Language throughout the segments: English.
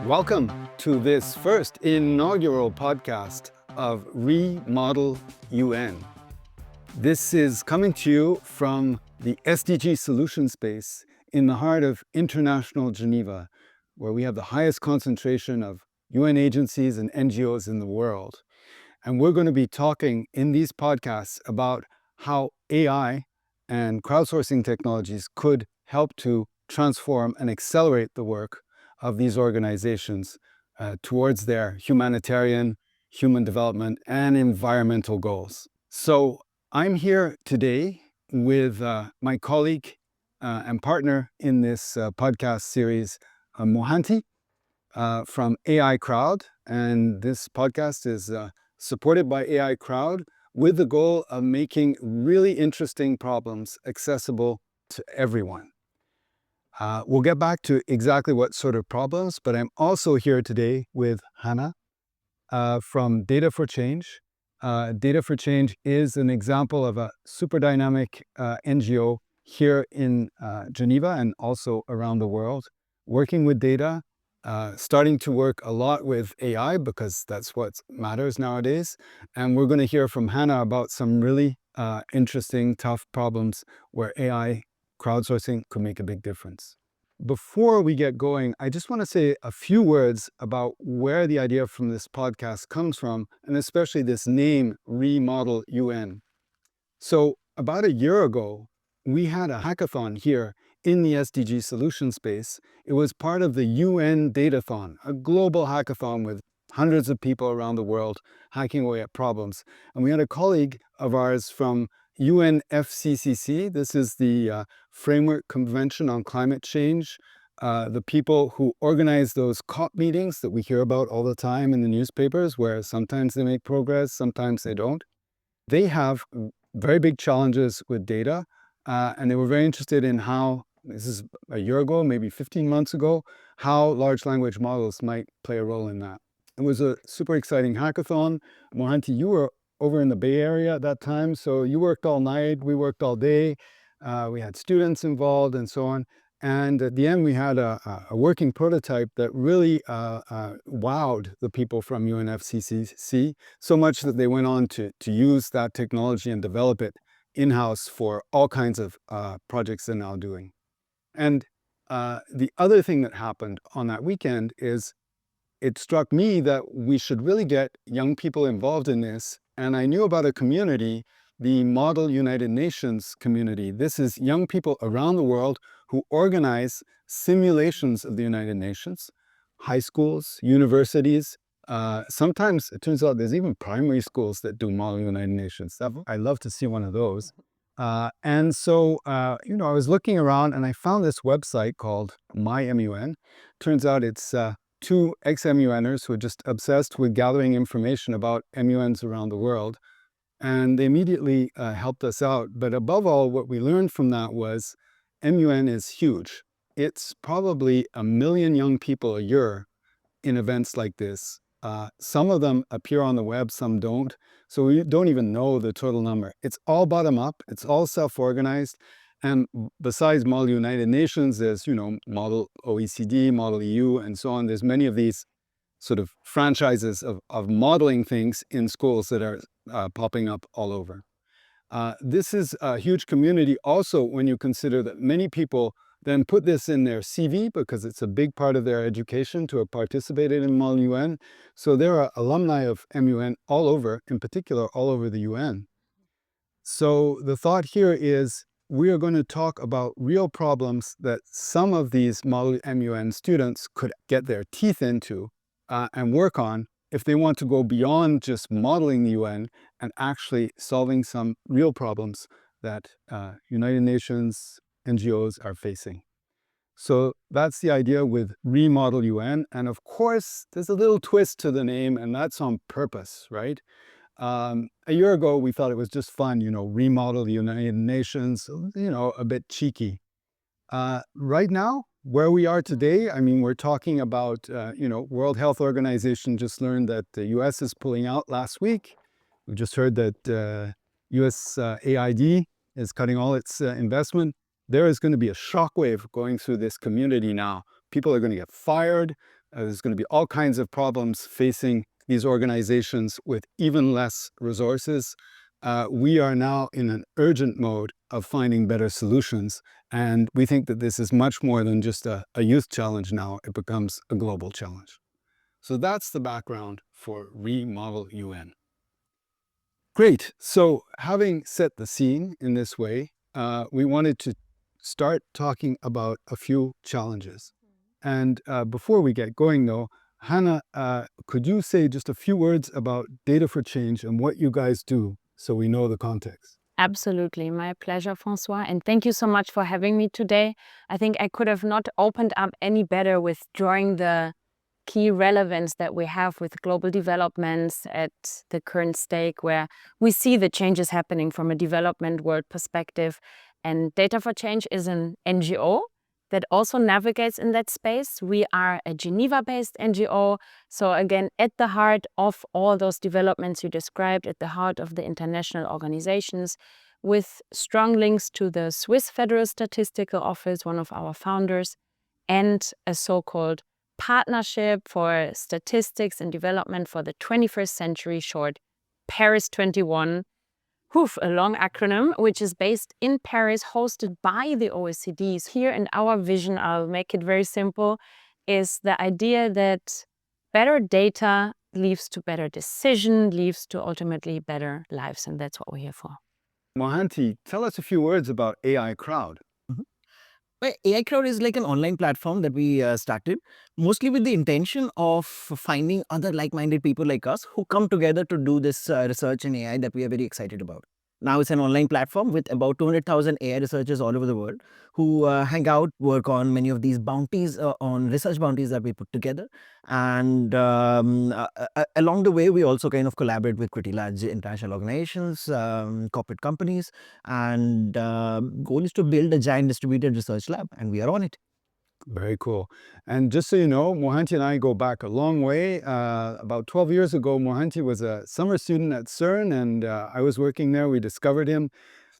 Welcome to this first inaugural podcast of ReModelUN. This is coming to you from the SDG Solution Space in the heart of international Geneva, where we have the highest concentration of UN agencies and NGOs in the world. And we're going to be talking in these podcasts about how AI and crowdsourcing technologies could help to transform and accelerate the work of these organizations towards their humanitarian, human development, and environmental goals. So I'm here today with my colleague and partner in this podcast series, Mohanty from AICrowd. And this podcast is supported by AICrowd with the goal of making really interesting problems accessible to everyone. We'll get back to exactly what sort of problems, but I'm also here today with Hannah from Data for Change. Data for Change is an example of a super dynamic NGO here in Geneva and also around the world, working with data, starting to work a lot with AI because that's what matters nowadays. And we're going to hear from Hannah about some really interesting, tough problems where AI crowdsourcing could make a big difference. Before we get going, I just want to say a few words about where the idea from this podcast comes from, and especially this name, ReModelUN. So about a year ago, we had a hackathon here in the SDG Solution Space. It was part of the UN Datathon, a global hackathon with hundreds of people around the world hacking away at problems. And we had a colleague of ours from UNFCCC. This is the Framework Convention on Climate Change, the people who organize those COP meetings that we hear about all the time in the newspapers, where sometimes they make progress, sometimes they don't. They have very big challenges with data, and they were very interested in how, this is a year ago, maybe 15 months ago, how large language models might play a role in that. It was a super exciting hackathon. Mohanty, you were over in the Bay Area at that time, so you worked all night, we worked all day, we had students involved and so on. And at the end, we had a working prototype that really wowed the people from UNFCCC, so much that they went on to use that technology and develop it in-house for all kinds of projects they're now doing. And the other thing that happened on that weekend is it struck me that we should really get young people involved in this. And I knew about a community, the Model United Nations community. This is young people around the world who organize simulations of the United Nations, high schools, universities. Sometimes it turns out there's even primary schools that do Model United Nations. I'd love to see one of those. And so, I was looking around and I found this website called MyMUN. Turns out it's two ex-MUNers who are just obsessed with gathering information about MUNs around the world. And they immediately helped us out. But above all, what we learned from that was MUN is huge. It's probably 1 million young people a year in events like this. Some of them appear on the web, some don't. So we don't even know the total number. It's all bottom up. It's all self-organized. And besides Model United Nations, there's, Model OECD, Model EU, and so on. There's many of these sort of franchises of modeling things in schools that are popping up all over. This is a huge community also when you consider that many people then put this in their CV because it's a big part of their education to have participated in Model UN. So there are alumni of MUN all over, in particular, all over the UN. So the thought here is we are going to talk about real problems that some of these Model MUN students could get their teeth into and work on if they want to go beyond just modeling the UN and actually solving some real problems that United Nations NGOs are facing. So that's the idea with ReModelUN. And of course, there's a little twist to the name, and that's on purpose, right? A year ago, we thought it was just fun, remodel the United Nations, a bit cheeky. Right now, where we are today, we're talking about, World Health Organization just learned that the US is pulling out last week. We just heard that US AID is cutting all its investment. There is going to be a shockwave going through this community now. People are going to get fired. There's going to be all kinds of problems facing these organizations with even less resources. We are now in an urgent mode of finding better solutions. And we think that this is much more than just a youth challenge now. It becomes a global challenge. So that's the background for ReModelUN. Great. So having set the scene in this way, we wanted to start talking about a few challenges. And before we get going, though, Hannah, could you say just a few words about Data for Change and what you guys do so we know the context? Absolutely. My pleasure, François. And thank you so much for having me today. I think I could have not opened up any better with drawing the key relevance that we have with global developments at the current stake, where we see the changes happening from a development world perspective. And Data for Change is an NGO that also navigates in that space. We are a Geneva-based NGO. So again, at the heart of all those developments you described, at the heart of the international organizations, with strong links to the Swiss Federal Statistical Office, one of our founders, and a so-called Partnership for Statistics and Development for the 21st Century, short Paris 21, a long acronym, which is based in Paris, hosted by the OECDs. Here in our vision, I'll make it very simple, is the idea that better data leads to better decision, leads to ultimately better lives, and that's what we're here for. Mohanty, tell us a few words about AICrowd. Well, AICrowd is like an online platform that we started, mostly with the intention of finding other like-minded people like us who come together to do this research in AI that we are very excited about. Now it's an online platform with about 200,000 AI researchers all over the world who hang out, work on many of these bounties, on research bounties that we put together. And along the way, we also kind of collaborate with pretty large international organizations, corporate companies, and goal is to build a giant distributed research lab, and we are on it. Very cool. And just so you know, Mohanty and I go back a long way. About 12 years ago, Mohanty was a summer student at CERN, and I was working there. We discovered him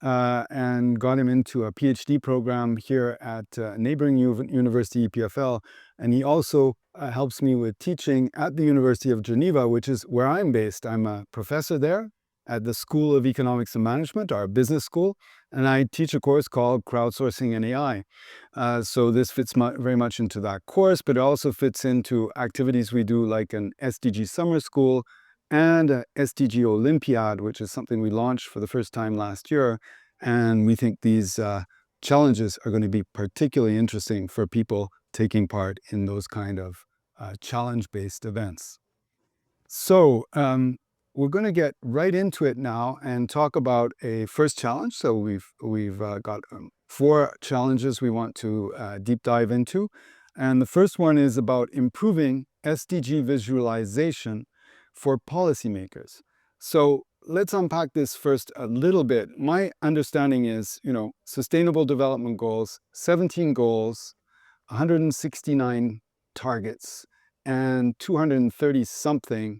and got him into a PhD program here at neighboring university, EPFL. And he also helps me with teaching at the University of Geneva, which is where I'm based. I'm a professor there at the School of Economics and Management, our business school, and I teach a course called Crowdsourcing and AI. So this fits very much into that course, but it also fits into activities we do like an SDG summer school and a SDG Olympiad, which is something we launched for the first time last year. And we think these challenges are going to be particularly interesting for people taking part in those kind of challenge-based events. So we're going to get right into it now and talk about a first challenge. So we've got 4 challenges we want to deep dive into. And the first one is about improving SDG visualization for policymakers. So let's unpack this first a little bit. My understanding is, Sustainable Development Goals, 17 goals, 169 targets, and 230 something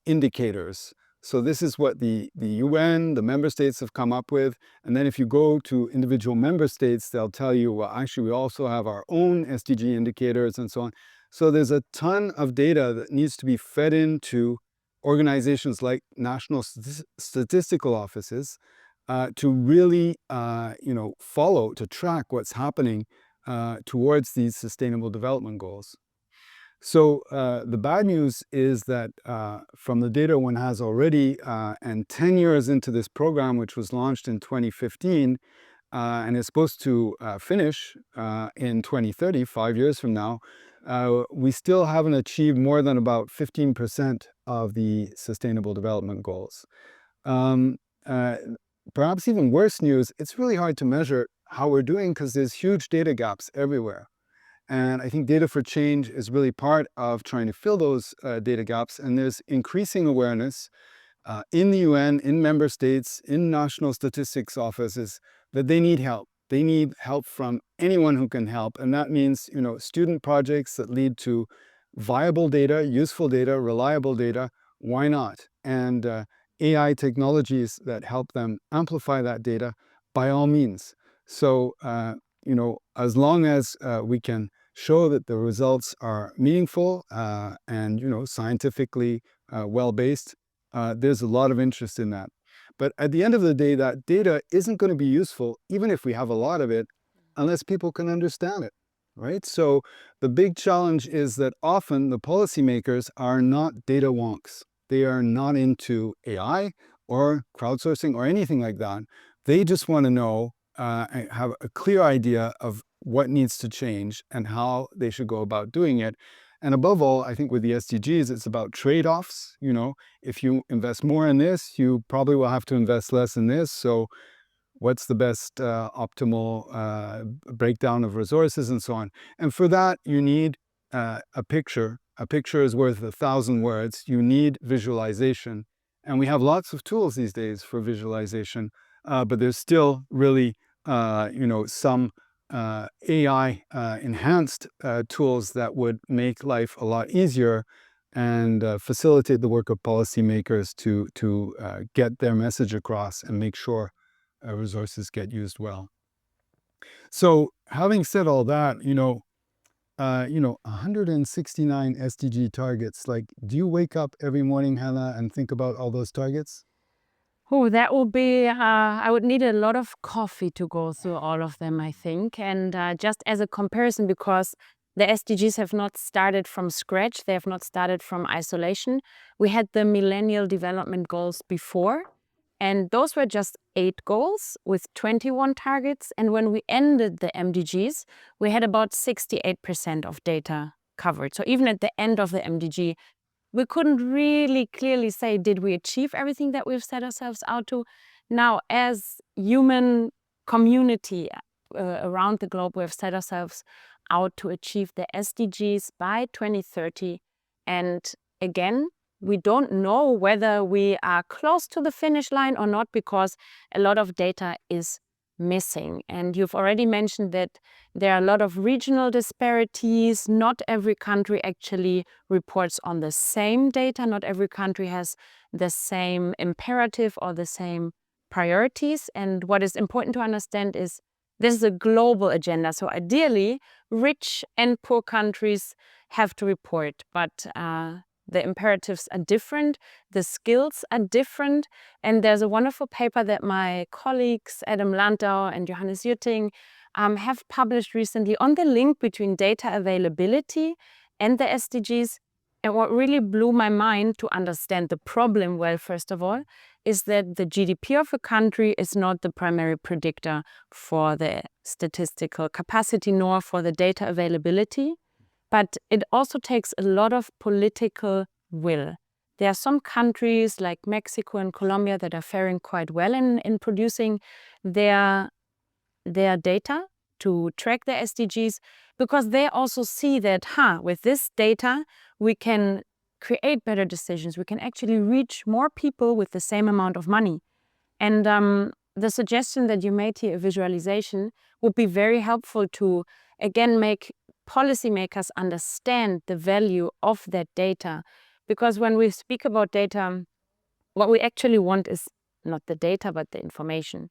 indicators. So this is what the UN, the member states have come up with. And then if you go to individual member states, they'll tell you, well, actually, we also have our own SDG indicators and so on. So there's a ton of data that needs to be fed into organizations like national statistical offices to really, follow, to track what's happening towards these sustainable development goals. So the bad news is that from the data one has already, and 10 years into this program, which was launched in 2015, and is supposed to finish in 2030, 5 years from now, we still haven't achieved more than about 15% of the Sustainable Development Goals. Perhaps even worse news, it's really hard to measure how we're doing because there's huge data gaps everywhere. And I think Data for Change is really part of trying to fill those data gaps. And there's increasing awareness in the UN, in member states, in national statistics offices that they need help. They need help from anyone who can help. And that means, student projects that lead to viable data, useful data, reliable data. Why not? And AI technologies that help them amplify that data, by all means. So, as long as we can show that the results are meaningful and scientifically well-based, there's a lot of interest in that. But at the end of the day, that data isn't going to be useful, even if we have a lot of it, unless people can understand it, right? So the big challenge is that often the policymakers are not data wonks. They are not into AI or crowdsourcing or anything like that. They just want to know and have a clear idea of what needs to change and how they should go about doing it. And above all, I think with the SDGs, it's about trade-offs. If you invest more in this, you probably will have to invest less in this. So what's the best optimal breakdown of resources and so on. And for that, you need a picture. A picture is worth 1,000 words. You need visualization. And we have lots of tools these days for visualization, but there's still really, some AI enhanced tools that would make life a lot easier and facilitate the work of policymakers to get their message across and make sure resources get used well. So having said all that, 169 SDG targets. Like, do you wake up every morning, Hannah, and think about all those targets? Oh, that would be, I would need a lot of coffee to go through all of them, I think. And just as a comparison, because the SDGs have not started from scratch, they have not started from isolation. We had the Millennial Development Goals before, and those were just 8 goals with 21 targets. And when we ended the MDGs, we had about 68% of data covered. So even at the end of the MDG, we couldn't really clearly say, did we achieve everything that we've set ourselves out to? Now, as human community around the globe, we've set ourselves out to achieve the SDGs by 2030. And again, we don't know whether we are close to the finish line or not, because a lot of data is missing. And you've already mentioned that there are a lot of regional disparities. Not every country actually reports on the same data. Not every country has the same imperative or the same priorities. And what is important to understand is this is a global agenda. So ideally, rich and poor countries have to report, but the imperatives are different, the skills are different, and there's a wonderful paper that my colleagues Adam Landau and Johannes Jutting have published recently on the link between data availability and the SDGs. And what really blew my mind to understand the problem well, first of all, is that the GDP of a country is not the primary predictor for the statistical capacity nor for the data availability. But it also takes a lot of political will. There are some countries like Mexico and Colombia that are faring quite well in producing their data to track the SDGs, because they also see that, with this data, we can create better decisions. We can actually reach more people with the same amount of money. And the suggestion that you made here, a visualization, would be very helpful to, again, make policymakers understand the value of that data. Because when we speak about data, what we actually want is not the data, but the information.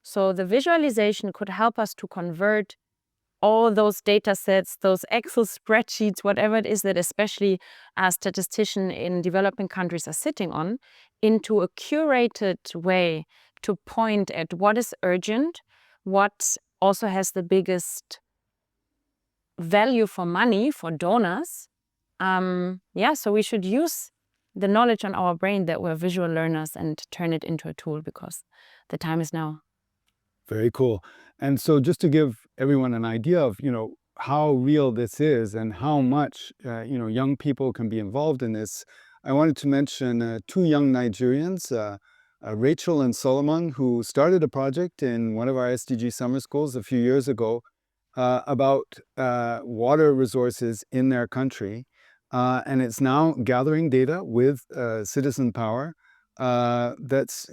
So the visualization could help us to convert all those data sets, those Excel spreadsheets, whatever it is that especially as statisticians in developing countries are sitting on, into a curated way to point at what is urgent, what also has the biggest value for money, for donors. So we should use the knowledge on our brain that we're visual learners and turn it into a tool, because the time is now. Very cool. And so just to give everyone an idea of, how real this is and how much, young people can be involved in this, I wanted to mention 2 young Nigerians, Rachel and Solomon, who started a project in one of our SDG summer schools a few years ago about water resources in their country. And it's now gathering data with citizen power that's,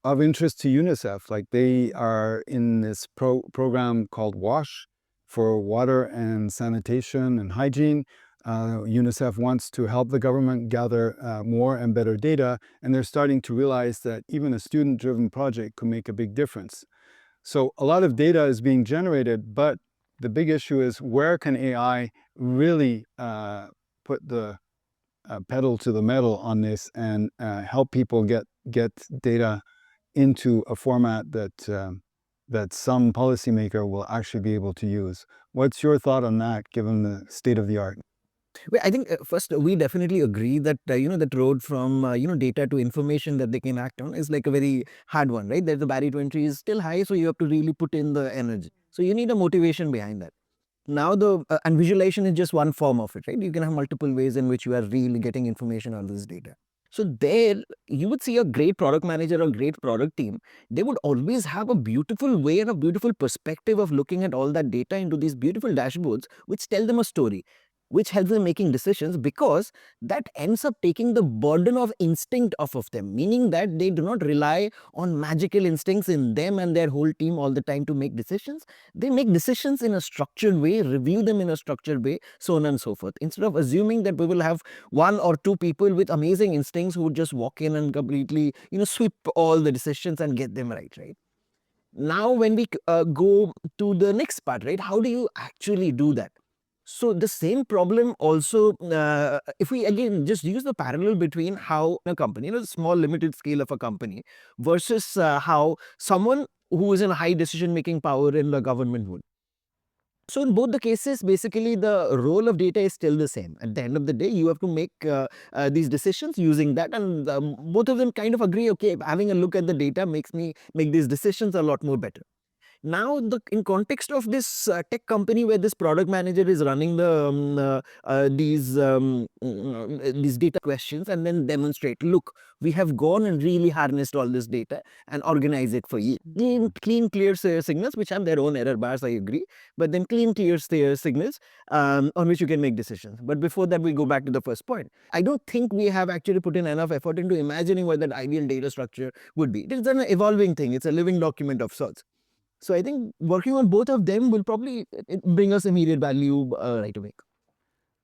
of interest to UNICEF. Like, they are in this program called WASH for water and sanitation and hygiene. UNICEF wants to help the government gather more and better data, and they're starting to realize that even a student-driven project could make a big difference. So a lot of data is being generated, but the big issue is where can AI really put the pedal to the metal on this and help people get data into a format that some policymaker will actually be able to use. What's your thought on that, given the state of the art? Well, I think first we definitely agree that that road from data to information that they can act on is like a very hard one, right? That the barrier to entry is still high, so you have to really put in the energy. So you need a motivation behind that. Now and visualization is just one form of it, right? You can have multiple ways in which you are really getting information on this data. So there you would see a great product manager or great product team. They would always have a beautiful way and a beautiful perspective of looking at all that data into these beautiful dashboards, which tell them a story, which helps them making decisions, because that ends up taking the burden of instinct off of them, meaning that they do not rely on magical instincts in them and their whole team all the time to make decisions. They make decisions in a structured way, review them in a structured way, so on and so forth, instead of assuming that we will have one or two people with amazing instincts who would just walk in and completely sweep all the decisions and get them right. Now when we go to the next part, right, how do you actually do that? So the same problem also, if we again just use the parallel between how a company, a small limited scale of a company, versus how someone who is in high decision making power in the government would. So in both the cases, basically the role of data is still the same. At the end of the day, you have to make these decisions using that, and both of them kind of agree, okay, having a look at the data makes me make these decisions a lot more better. Now, in context of this tech company where this product manager is running these data questions and then demonstrate, look, we have gone and really harnessed all this data and organize it for you. Clean, clear signals, which have their own error bars, I agree, but then clean, clear signals on which you can make decisions. But before that, we go back to the first point. I don't think we have actually put in enough effort into imagining what that ideal data structure would be. It is an evolving thing. It's a living document of sorts. So I think working on both of them will probably bring us immediate value right away.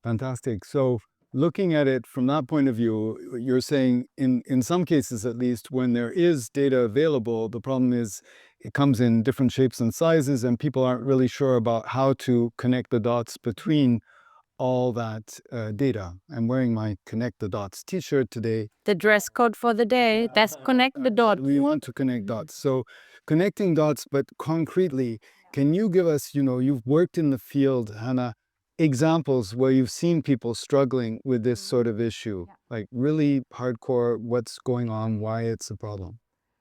Fantastic. So looking at it from that point of view, you're saying in some cases, at least, when there is data available, the problem is it comes in different shapes and sizes, and people aren't really sure about how to connect the dots between all that data. I'm wearing my Connect the Dots t-shirt today. The dress code for the day, that's connect the dots. We want to connect dots. So connecting dots, but concretely, can you give us, you've worked in the field, Hannah, examples where you've seen people struggling with this sort of issue, like really hardcore, what's going on, why it's a problem?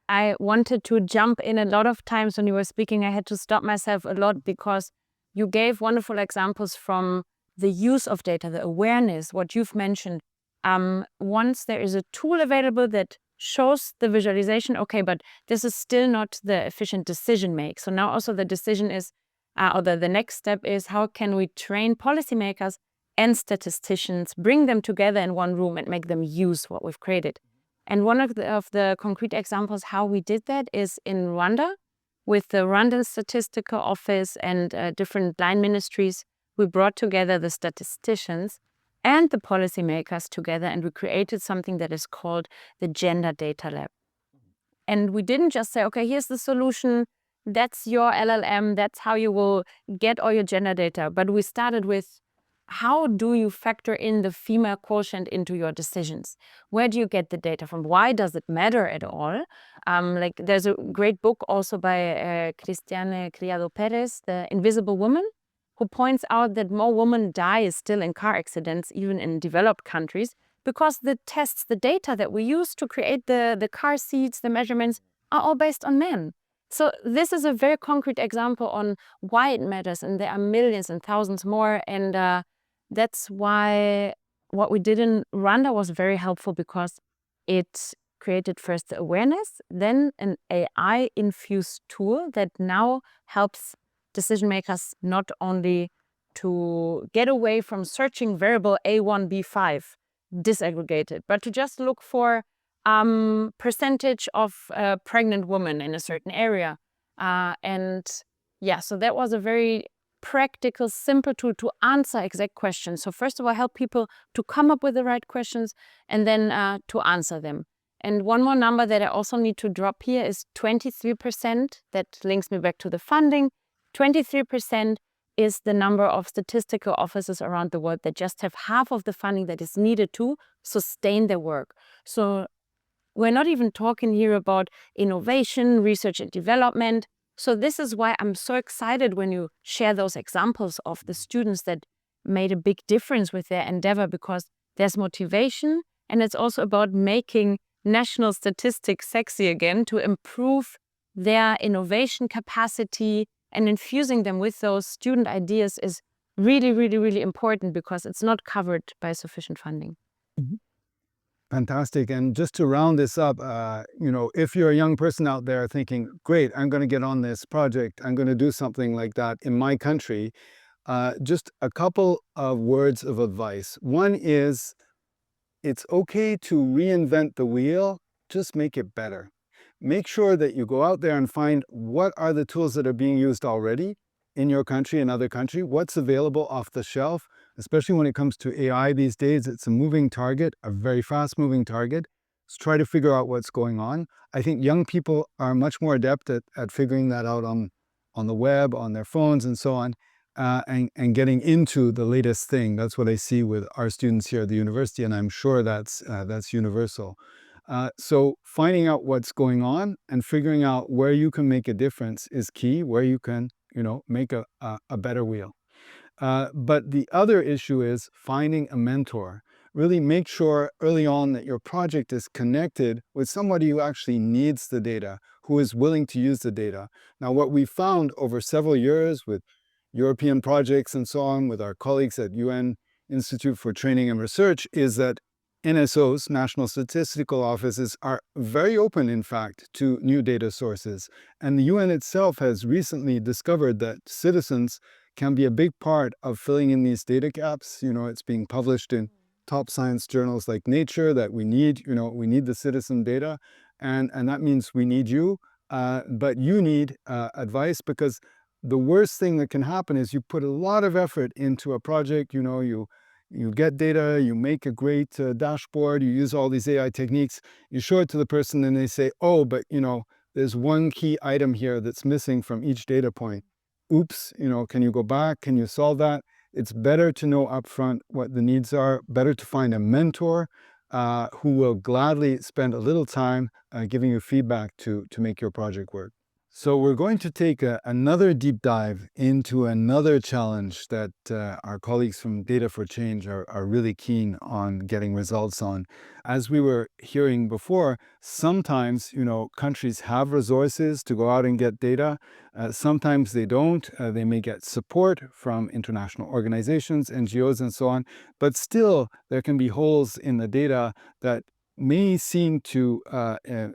I wanted to jump in a lot of times when you were speaking. I had to stop myself a lot because you gave wonderful examples from the use of data, the awareness, what you've mentioned. Once there is a tool available that shows the visualization, okay, but this is still not the efficient decision make. So now also the decision is, or the next step is, how can we train policymakers and statisticians, bring them together in one room and make them use what we've created. And one of the concrete examples how we did that is in Rwanda, with the Rwandan Statistical Office and different line ministries. We brought together the statisticians and the policymakers together, and we created something that is called the Gender Data Lab. And we didn't just say, okay, here's the solution, that's your LLM, that's how you will get all your gender data. But we started with, how do you factor in the female quotient into your decisions? Where do you get the data from? Why does it matter at all? There's a great book also by Cristiane Criado Perez, The Invisible Woman, who points out that more women die still in car accidents, even in developed countries, because the tests, the data that we use to create the car seats, the measurements, are all based on men. So this is a very concrete example on why it matters, and there are millions and thousands more, and that's why what we did in Rwanda was very helpful, because it created first the awareness, then an AI-infused tool that now helps decision makers not only to get away from searching variable A1, B5, disaggregated, but to just look for percentage of pregnant women in a certain area. So that was a very practical, simple tool to answer exact questions. So first of all, help people to come up with the right questions, and then to answer them. And one more number that I also need to drop here is 23%. That links me back to the funding. 23% is the number of statistical offices around the world that just have half of the funding that is needed to sustain their work. So we're not even talking here about innovation, research and development. So this is why I'm so excited when you share those examples of the students that made a big difference with their endeavor, because there's motivation, and it's also about making national statistics sexy again to improve their innovation capacity, and infusing them with those student ideas is really, really, really important because it's not covered by sufficient funding. Fantastic. And just to round this up, if you're a young person out there thinking, great, I'm going to get on this project, I'm going to do something like that in my country, just a couple of words of advice. One is, it's okay to reinvent the wheel, just make it better. Make sure that you go out there and find what are the tools that are being used already in your country and other country, what's available off the shelf, especially when it comes to AI these days. It's a moving target, a very fast moving target. Let's try to figure out what's going on. I think young people are much more adept at figuring that out on the web, on their phones and so on, and getting into the latest thing. That's what I see with our students here at the university, and I'm sure that's universal. So finding out what's going on and figuring out where you can make a difference is key, where you can make a better wheel. But the other issue is finding a mentor. Really make sure early on that your project is connected with somebody who actually needs the data, who is willing to use the data. Now, what we found over several years with European projects and so on, with our colleagues at UN Institute for Training and Research, is that NSOs, National Statistical Offices, are very open, in fact, to new data sources. And the UN itself has recently discovered that citizens can be a big part of filling in these data gaps. It's being published in top science journals like Nature that we need the citizen data. And that means we need you, but you need advice, because the worst thing that can happen is you put a lot of effort into a project, you get data, you make a great dashboard, you use all these AI techniques, you show it to the person and they say, oh, but there's one key item here that's missing from each data point. Oops, can you go back? Can you solve that? It's better to know upfront what the needs are, better to find a mentor who will gladly spend a little time giving you feedback to make your project work. So we're going to take another deep dive into another challenge that our colleagues from Data for Change are really keen on getting results on. As we were hearing before, sometimes, countries have resources to go out and get data. Sometimes they don't. They may get support from international organizations, NGOs, and so on. But still, there can be holes in the data that may seem to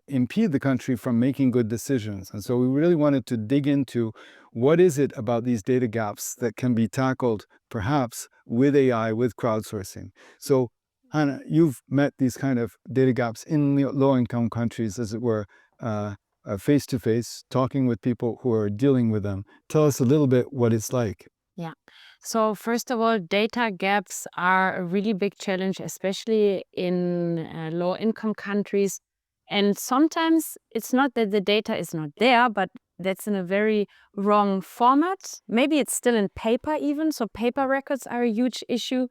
impede the country from making good decisions. And so we really wanted to dig into what is it about these data gaps that can be tackled perhaps with AI, with crowdsourcing. So Hannah, you've met these kind of data gaps in low-income countries, as it were, face-to-face, talking with people who are dealing with them. Tell us a little bit what it's like. Yeah. So first of all, data gaps are a really big challenge, especially in low-income countries. And sometimes it's not that the data is not there, but that's in a very wrong format. Maybe it's still in paper even. So paper records are a huge issue.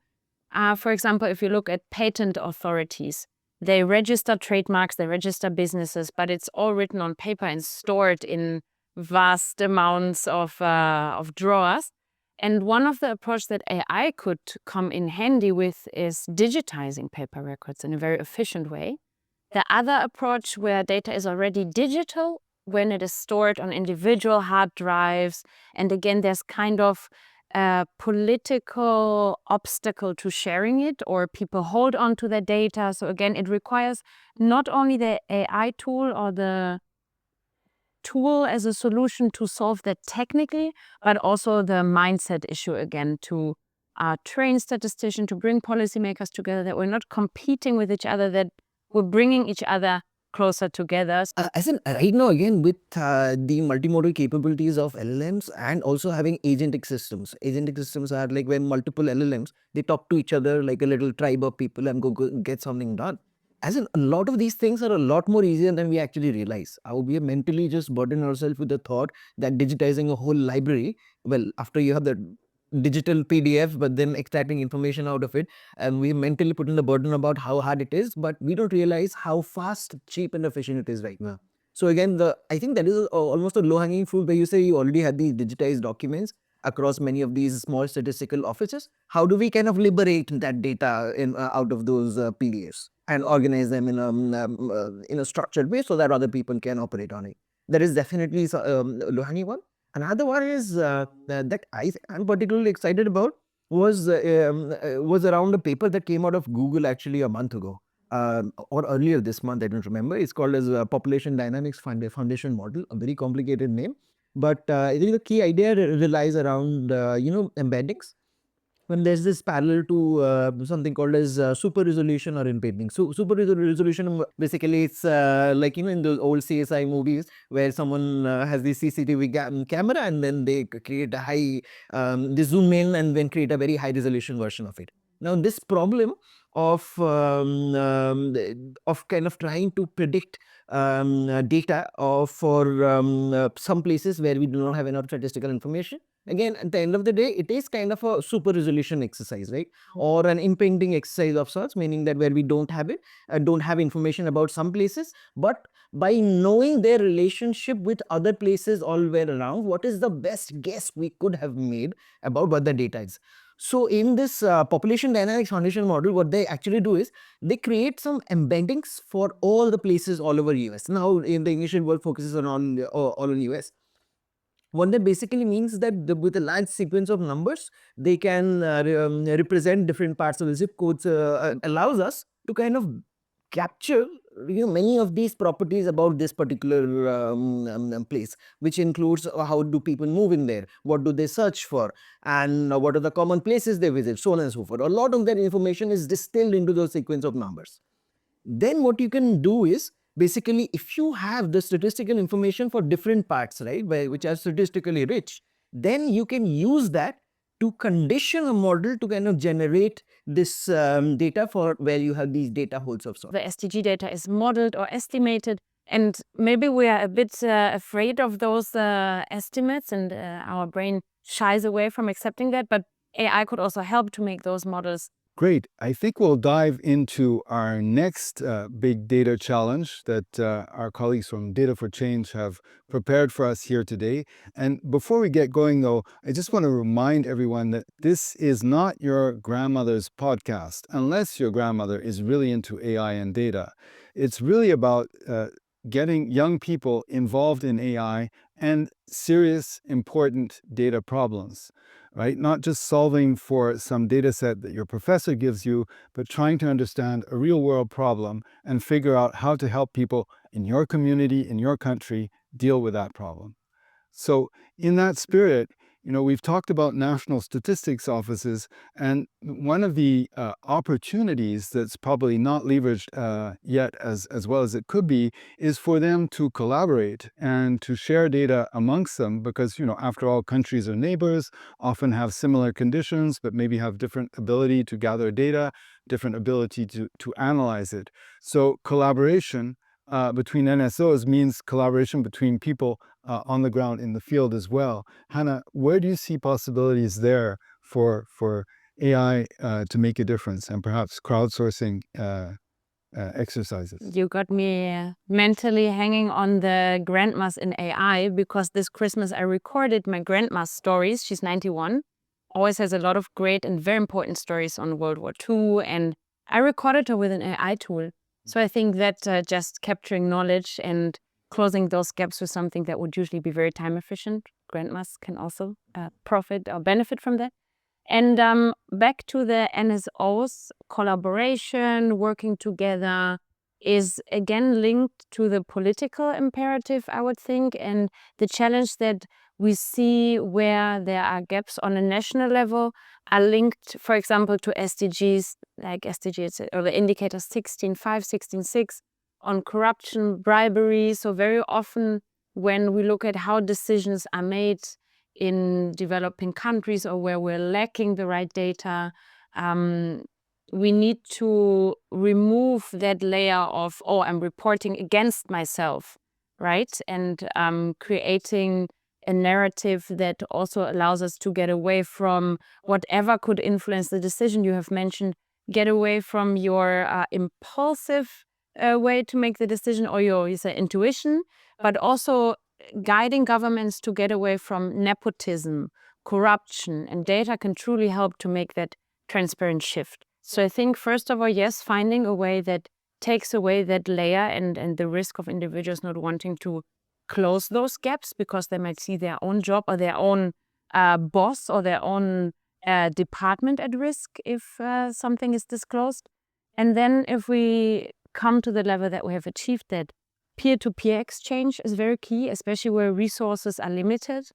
For example, if you look at patent authorities, they register trademarks, they register businesses, but it's all written on paper and stored in vast amounts of drawers. And one of the approaches that AI could come in handy with is digitizing paper records in a very efficient way. The other approach, where data is already digital, when it is stored on individual hard drives, and again, there's kind of a political obstacle to sharing it, or people hold on to their data. So again, it requires not only the AI tool or the tool as a solution to solve that technically, but also the mindset issue again, to train statisticians, to bring policymakers together, that we're not competing with each other, that we're bringing each other closer together. As in, right now, again, with the multimodal capabilities of LLMs and also having agentic systems. Agentic systems are like when multiple LLMs, they talk to each other like a little tribe of people and go get something done. As in, a lot of these things are a lot more easier than we actually realize. We have mentally just burdened ourselves with the thought that digitizing a whole library, well, after you have the digital PDF, but then extracting information out of it, and we mentally put in the burden about how hard it is, but we don't realize how fast, cheap, and efficient it is right now. So again, I think that is almost a low-hanging fruit where you say you already had these digitized documents across many of these small statistical offices. How do we kind of liberate that data out of those PDFs and organize them in a structured way so that other people can operate on it? That is definitely a low-hanging one. Another one is that I'm particularly excited about was around a paper that came out of Google actually a month ago. Or earlier this month, I don't remember. It's called as Population Dynamics Foundation Model, a very complicated name. But I think the key idea relies around, embeddings. When there's this parallel to something called as super resolution or embedding. So super resolution, basically it's like, in those old CSI movies where someone has the CCTV camera and then they create a high, they zoom in and then create a very high resolution version of it. Now this problem of kind of trying to predict data for some places where we do not have enough statistical information. Again, at the end of the day, it is kind of a super resolution exercise, right? Or an impending exercise of sorts, meaning that where we don't have it, don't have information about some places, but by knowing their relationship with other places all the way around, what is the best guess we could have made about what the data is? So in this population dynamics foundation model, what they actually do is they create some embeddings for all the places all over US. Now, in the initial work focuses on all in US. What that basically means is that with a large sequence of numbers, they can represent different parts of the zip codes, allows us to kind of capture many of these properties about this particular place, which includes how do people move in there, what do they search for, and what are the common places they visit, so on and so forth. A lot of that information is distilled into those sequence of numbers. Then what you can do is, basically, if you have the statistical information for different parts, right, which are statistically rich, then you can use that to condition a model to kind of generate this data for where you have these data holes of sorts. The SDG data is modeled or estimated, and maybe we are a bit afraid of those estimates, and our brain shies away from accepting that, but AI could also help to make those models. Great. I think we'll dive into our next big data challenge that our colleagues from Data for Change have prepared for us here today. And before we get going, though, I just want to remind everyone that this is not your grandmother's podcast, unless your grandmother is really into AI and data. It's really about getting young people involved in AI and serious, important data problems. Right? Not just solving for some data set that your professor gives you, but trying to understand a real world problem and figure out how to help people in your community, in your country, deal with that problem. So in that spirit, we've talked about national statistics offices, and one of the opportunities that's probably not leveraged yet as well as it could be is for them to collaborate and to share data amongst them, because, after all, countries are neighbors, often have similar conditions, but maybe have different ability to gather data, different ability to analyze it. So collaboration between NSOs means collaboration between people on the ground in the field as well. Hannah, where do you see possibilities there for AI to make a difference, and perhaps crowdsourcing exercises? You got me mentally hanging on the grandmas in AI, because this Christmas I recorded my grandma's stories. She's 91, always has a lot of great and very important stories on World War II, and I recorded her with an AI tool. So I think that just capturing knowledge and closing those gaps with something that would usually be very time efficient, grandmas can also profit or benefit from that. And back to the NSOs, collaboration, working together is again linked to the political imperative, I would think, and the challenge that we see where there are gaps on a national level are linked, for example, to SDGs, like SDGs or the indicators 16.5, 16.6 on corruption, bribery. So very often when we look at how decisions are made in developing countries or where we're lacking the right data, we need to remove that layer of, oh, I'm reporting against myself, right? And creating a narrative that also allows us to get away from whatever could influence the decision you have mentioned, get away from your impulsive way to make the decision or your intuition, but also guiding governments to get away from nepotism, corruption, and data can truly help to make that transparent shift. So I think, first of all, yes, finding a way that takes away that layer and the risk of individuals not wanting to close those gaps because they might see their own job or their own boss or their own department at risk if something is disclosed. And then if we come to the level that we have achieved that, peer-to-peer exchange is very key, especially where resources are limited.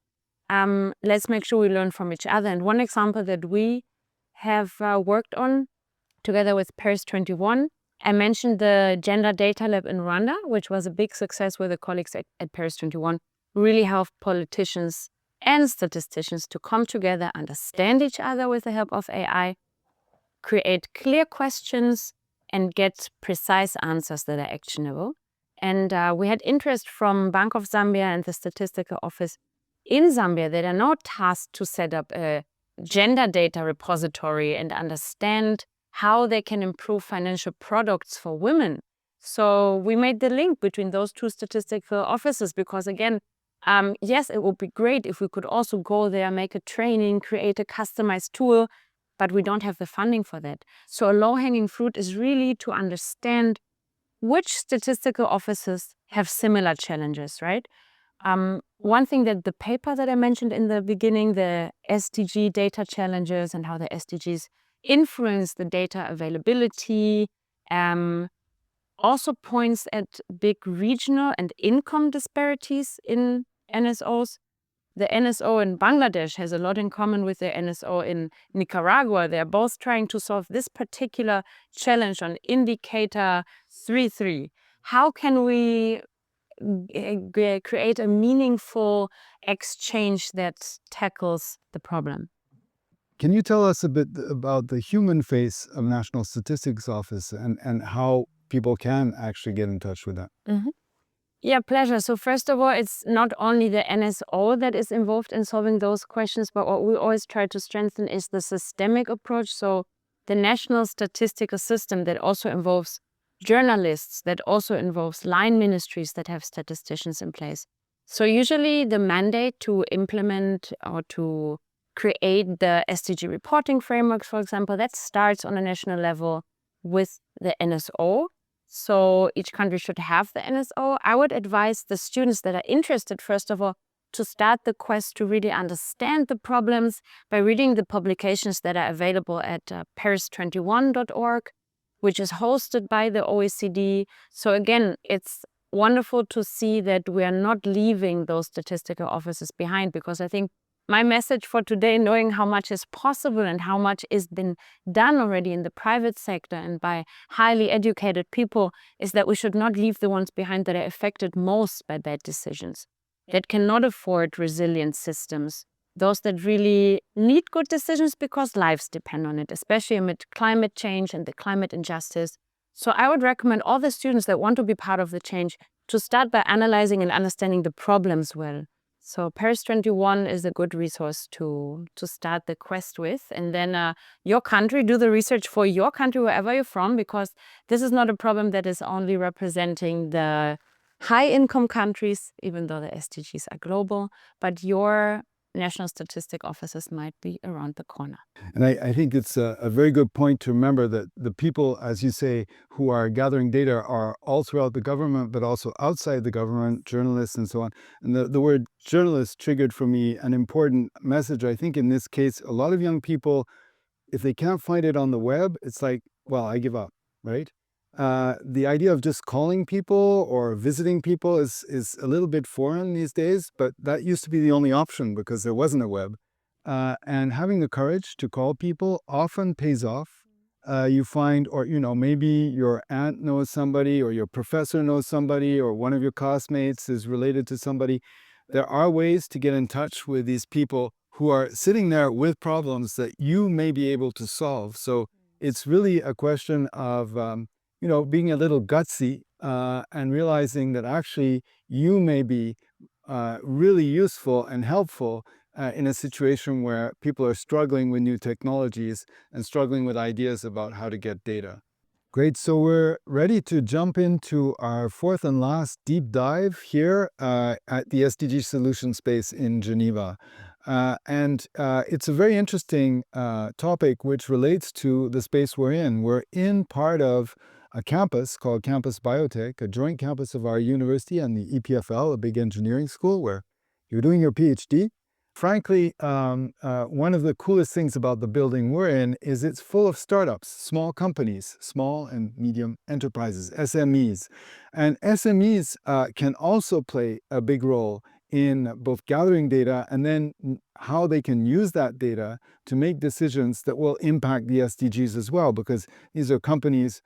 Let's make sure we learn from each other. And one example that we have worked on together with Paris 21, I mentioned the Gender Data Lab in Rwanda, which was a big success where the colleagues at Paris 21 really helped politicians and statisticians to come together, understand each other with the help of AI, create clear questions, and get precise answers that are actionable. And we had interest from Bank of Zambia and the Statistical Office in Zambia that are now tasked to set up a gender data repository and understand how they can improve financial products for women. So we made the link between those two statistical offices because, again, yes, it would be great if we could also go there, make a training, create a customized tool, but we don't have the funding for that. So a low-hanging fruit is really to understand which statistical offices have similar challenges, right? One thing that the paper that I mentioned in the beginning, the SDG data challenges and how the SDGs influence the data availability, also points at big regional and income disparities in NSOs. The NSO in Bangladesh has a lot in common with the NSO in Nicaragua. They're both trying to solve this particular challenge on indicator 3.3. How can we create a meaningful exchange that tackles the problem? Can you tell us a bit about the human face of National Statistics Office and how people can actually get in touch with that? Mm-hmm. Yeah, pleasure. So first of all, it's not only the NSO that is involved in solving those questions, but what we always try to strengthen is the systemic approach. So the national statistical system that also involves journalists, that also involves line ministries that have statisticians in place. So usually the mandate to implement or to create the SDG reporting framework, for example, that starts on a national level with the NSO. So each country should have the NSO. I would advise the students that are interested, first of all, to start the quest to really understand the problems by reading the publications that are available at paris21.org, which is hosted by the OECD. So again, it's wonderful to see that we are not leaving those statistical offices behind, because I think my message for today, knowing how much is possible and how much has been done already in the private sector and by highly educated people, is that we should not leave the ones behind that are affected most by bad decisions, that cannot afford resilient systems, those that really need good decisions because lives depend on it, especially amid climate change and the climate injustice. So I would recommend all the students that want to be part of the change to start by analyzing and understanding the problems well. So Paris 21 is a good resource to start the quest with. And then your country, do the research for your country, wherever you're from, because this is not a problem that is only representing the high-income countries, even though the SDGs are global, but your national statistic offices might be around the corner. And I think it's a very good point to remember that the people, as you say, who are gathering data are all throughout the government, but also outside the government, journalists and so on. And the word journalist triggered for me an important message. I think in this case, a lot of young people, if they can't find it on the web, it's like, well, I give up, right? The idea of just calling people or visiting people is a little bit foreign these days, but that used to be the only option because there wasn't a web. And having the courage to call people often pays off. You find, or maybe your aunt knows somebody, or your professor knows somebody, or one of your classmates is related to somebody. There are ways to get in touch with these people who are sitting there with problems that you may be able to solve. So it's really a question of, being a little gutsy and realizing that actually you may be really useful and helpful in a situation where people are struggling with new technologies and struggling with ideas about how to get data. Great, so we're ready to jump into our fourth and last deep dive here at the SDG Solution Space in Geneva. It's a very interesting topic which relates to the space we're in. We're in part of a campus called Campus Biotech, a joint campus of our university and the EPFL, a big engineering school where you're doing your PhD. Frankly, one of the coolest things about the building we're in is it's full of startups, small companies, small and medium enterprises, SMEs. And SMEs can also play a big role in both gathering data and then how they can use that data to make decisions that will impact the SDGs as well, because these are companies,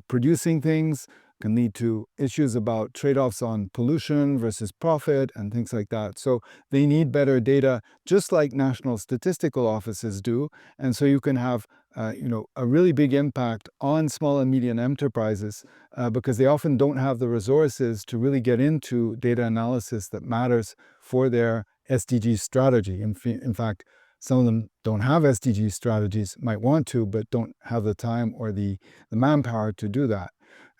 producing things, can lead to issues about trade-offs on pollution versus profit and things like that. So they need better data, just like national statistical offices do. And so you can have a really big impact on small and medium enterprises because they often don't have the resources to really get into data analysis that matters for their SDG strategy. In fact, some of them don't have SDG strategies, might want to, but don't have the time or the manpower to do that.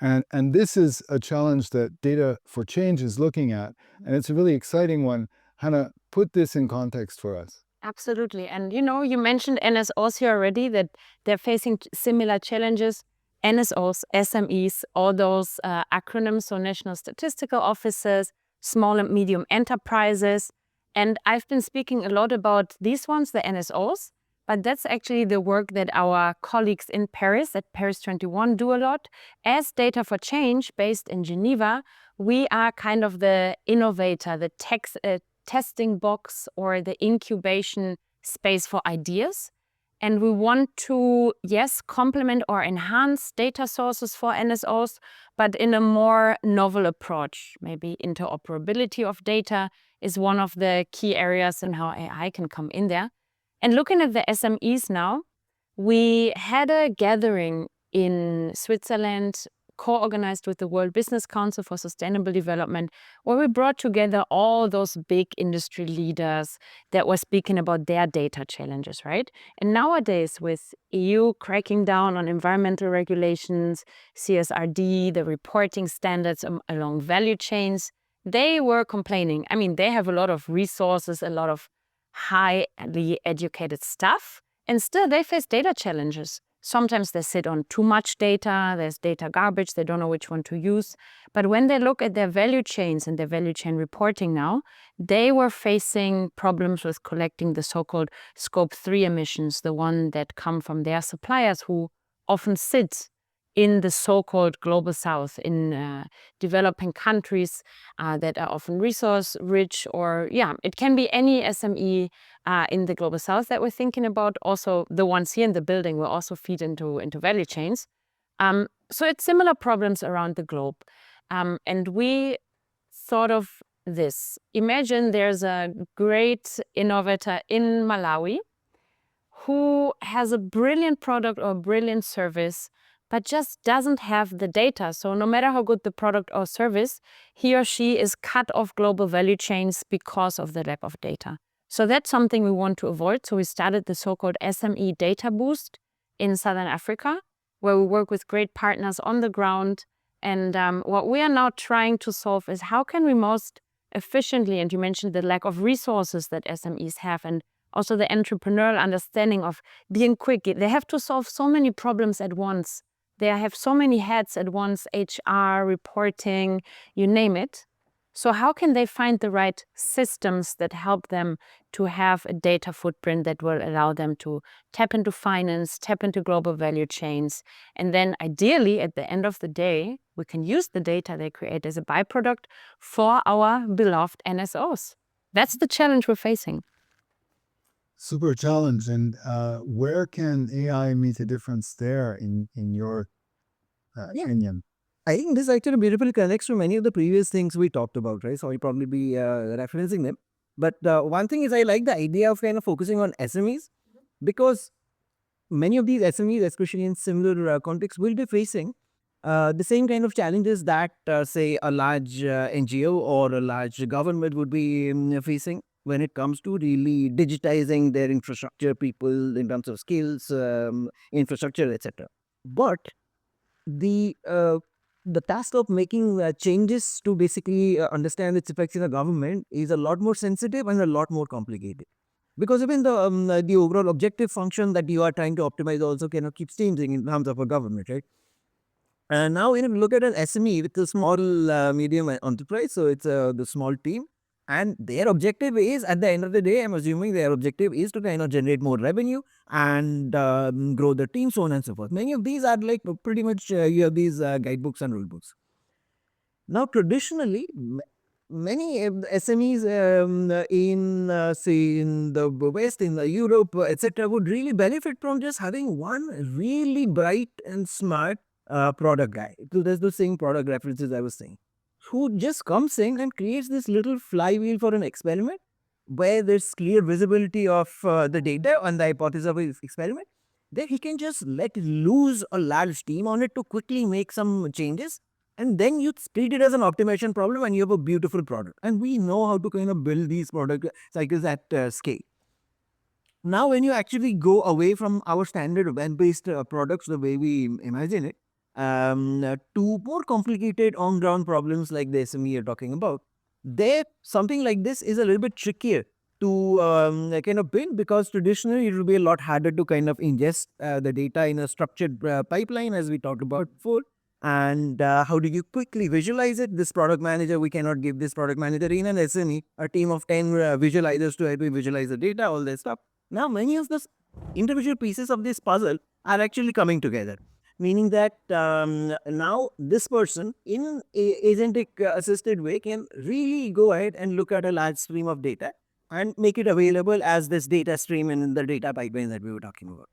And this is a challenge that Data for Change is looking at, and it's a really exciting one. Hannah, put this in context for us. Absolutely. And you mentioned NSOs here already, that they're facing similar challenges. NSOs, SMEs, all those acronyms, so National Statistical Offices, small and medium enterprises. And I've been speaking a lot about these ones, the NSOs, but that's actually the work that our colleagues in Paris, at Paris 21, do a lot. As Data for Change, based in Geneva, we are kind of the innovator, the testing box or the incubation space for ideas. And we want to, yes, complement or enhance data sources for NSOs, but in a more novel approach. Maybe interoperability of data is one of the key areas in how AI can come in there. And looking at the SMEs now, we had a gathering in Switzerland, co-organized with the World Business Council for Sustainable Development, where we brought together all those big industry leaders that were speaking about their data challenges, right? And nowadays, with EU cracking down on environmental regulations, CSRD, the reporting standards along value chains, they were complaining. I mean, they have a lot of resources, a lot of highly educated staff, and still they face data challenges. Sometimes they sit on too much data, there's data garbage, they don't know which one to use. But when they look at their value chains and their value chain reporting now, they were facing problems with collecting the so-called Scope 3 emissions, the one that come from their suppliers who often sit in the so-called global south, in developing countries that are often resource rich, or it can be any SME in the global south that we're thinking about. Also, the ones here in the building will also feed into value chains. So it's similar problems around the globe. And we thought of this. Imagine there's a great innovator in Malawi who has a brilliant product or a brilliant service, but just doesn't have the data. So no matter how good the product or service, he or she is cut off global value chains because of the lack of data. So that's something we want to avoid. So we started the so-called SME Data Boost in Southern Africa, where we work with great partners on the ground. And what we are now trying to solve is how can we most efficiently, and you mentioned the lack of resources that SMEs have, and also the entrepreneurial understanding of being quick. They have to solve so many problems at once. They have so many heads at once, HR, reporting, you name it. So how can they find the right systems that help them to have a data footprint that will allow them to tap into finance, tap into global value chains, and then ideally at the end of the day, we can use the data they create as a byproduct for our beloved NSOs. That's the challenge we're facing. Super challenge. And where can AI make a difference there in your opinion? I think this actually beautifully connects to many of the previous things we talked about, right? So I'll probably be referencing them. But one thing is I like the idea of kind of focusing on SMEs, because many of these SMEs, especially in similar contexts, will be facing the same kind of challenges that, say, a large NGO or a large government would be facing when it comes to really digitizing their infrastructure, people in terms of skills, infrastructure, etc. But the task of making changes to basically understand its effects in a government is a lot more sensitive and a lot more complicated. Because even the overall objective function that you are trying to optimize also cannot keep changing in terms of a government, right? And now, if you look at an SME with a small, medium enterprise, so it's the small team, and their objective is, at the end of the day, I'm assuming their objective is to kind of generate more revenue and grow the team, so on and so forth. Many of these are like pretty much you have these guidebooks and rule books. Now, traditionally, many SMEs in say in the West, in the Europe, etc., would really benefit from just having one really bright and smart product guy. So there's those same product references I was saying, who just comes in and creates this little flywheel for an experiment where there's clear visibility of the data and the hypothesis of his experiment. Then he can just let loose a large team on it to quickly make some changes, and then you treat it as an optimization problem and you have a beautiful product. And we know how to kind of build these product cycles at scale. Now, when you actually go away from our standard web-based products, the way we imagine it, to more complicated on-ground problems like the SME you're talking about, there something like this is a little bit trickier to kind of build, because traditionally it will be a lot harder to kind of ingest the data in a structured pipeline, as we talked about before. And how do you quickly visualize it? This product manager, we cannot give this product manager in an SME a team of 10 visualizers to help you visualize the data, all that stuff. Now, many of the individual pieces of this puzzle are actually coming together, meaning that now this person in a agentic assisted way can really go ahead and look at a large stream of data and make it available as this data stream in the data pipeline that we were talking about.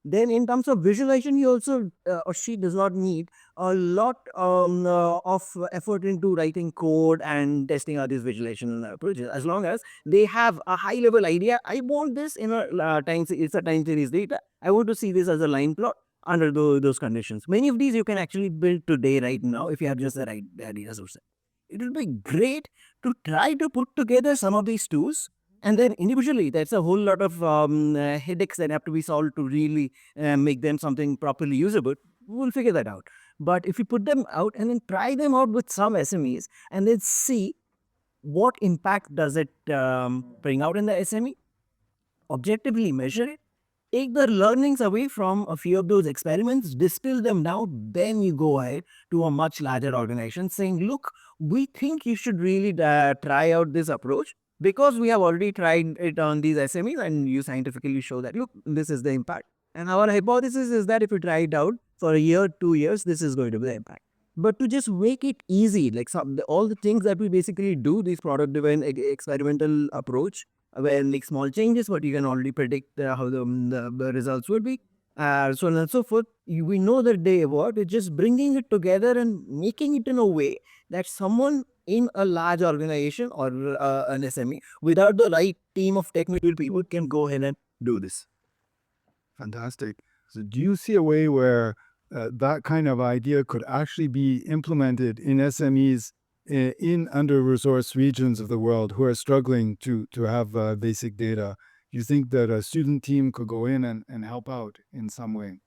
Then in terms of visualization, he also or she does not need a lot of effort into writing code and testing out these visualization approaches. As long as they have a high level idea, I want this in a it's a time series data. I want to see this as a line plot under those conditions. Many of these you can actually build today, right now, if you have just the right data source. It will be great to try to put together some of these tools. And then individually, that's a whole lot of headaches that have to be solved to really make them something properly usable. We'll figure that out. But if you put them out and then try them out with some SMEs and then see what impact does it bring out in the SME, objectively measure it, take the learnings away from a few of those experiments, distill them down, then you go ahead to a much larger organization saying, look, we think you should really try out this approach, because we have already tried it on these SMEs and you scientifically show that, look, this is the impact. And our hypothesis is that if you try it out for a year, 2 years, this is going to be the impact. But to just make it easy, like all the things that we basically do, this product-driven experimental approach, where make small changes, but you can already predict how the results will be, so on and so forth. We know that they evolved. It's just bringing it together and making it in a way that someone in a large organization or an SME without the right team of technical people can go ahead and do this. Fantastic. So do you see a way where that kind of idea could actually be implemented in SMEs in under-resourced regions of the world who are struggling to have basic data? You think that a student team could go in and help out in some way?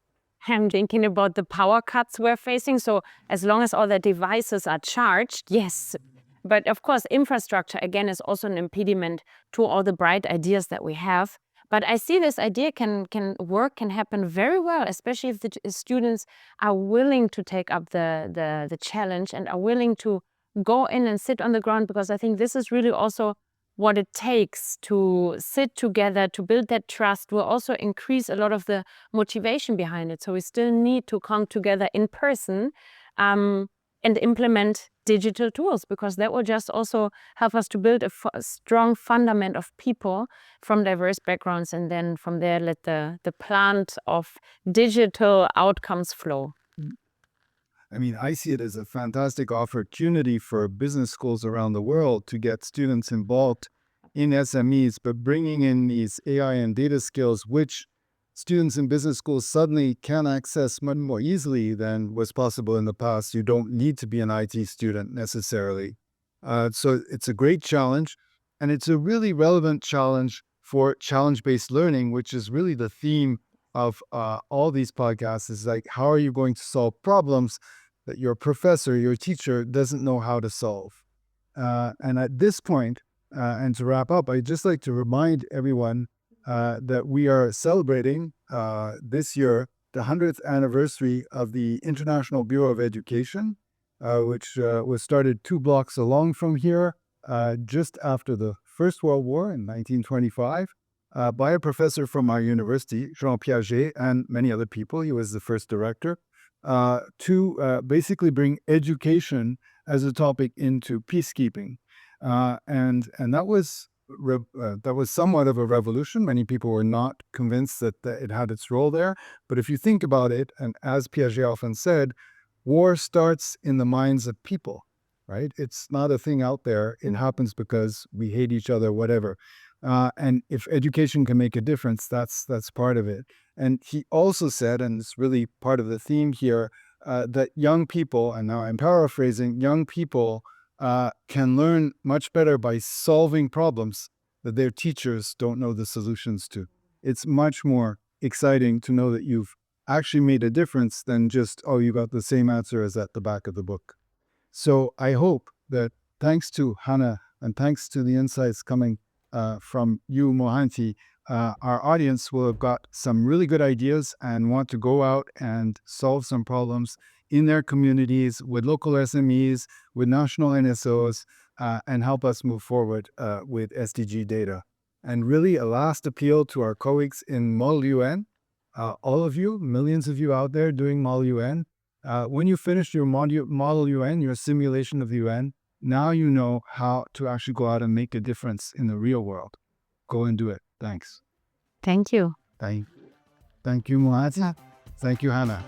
I'm thinking about the power cuts we're facing. So as long as all the devices are charged, yes. But of course, infrastructure, again, is also an impediment to all the bright ideas that we have. But I see this idea can happen very well, especially if the students are willing to take up the challenge and are willing to go in and sit on the ground, because I think this is really also what it takes to sit together, to build that trust, will also increase a lot of the motivation behind it. So we still need to come together in person and implement digital tools, because that will just also help us to build a strong fundament of people from diverse backgrounds, and then from there let the plant of digital outcomes flow. I mean, I see it as a fantastic opportunity for business schools around the world to get students involved in SMEs, but bringing in these AI and data skills, which students in business schools suddenly can access much more easily than was possible in the past. You don't need to be an IT student necessarily. So it's a great challenge, and it's a really relevant challenge for challenge-based learning, which is really the theme of all these podcasts. Is like, how are you going to solve problems that your professor, your teacher doesn't know how to solve? And at this point, and to wrap up, I'd just like to remind everyone that we are celebrating this year the 100th anniversary of the International Bureau of Education, which was started 2 blocks along from here just after the First World War in 1925 by a professor from our university, Jean Piaget, and many other people. He was the first director to basically bring education as a topic into peacekeeping. And that was somewhat of a revolution. Many people were not convinced that it had its role there. But if you think about it, and as Piaget often said, war starts in the minds of people, right? It's not a thing out there. It happens because we hate each other, whatever. And if education can make a difference, that's part of it. And he also said, and it's really part of the theme here, that young people, and now I'm paraphrasing, young people can learn much better by solving problems that their teachers don't know the solutions to. It's much more exciting to know that you've actually made a difference than just, oh, you got the same answer as at the back of the book. So I hope that thanks to Hannah and thanks to the insights coming from you, Mohanty, our audience will have got some really good ideas and want to go out and solve some problems in their communities with local SMEs, with national NSOs, and help us move forward with SDG data. And really a last appeal to our colleagues in ModelUN, all of you, millions of you out there doing ModelUN, when you finish your ModelUN, your simulation of the UN, now you know how to actually go out and make a difference in the real world. Go and do it. Thanks. Thank you. Thank you, Mohanty. Thank you, Hannah.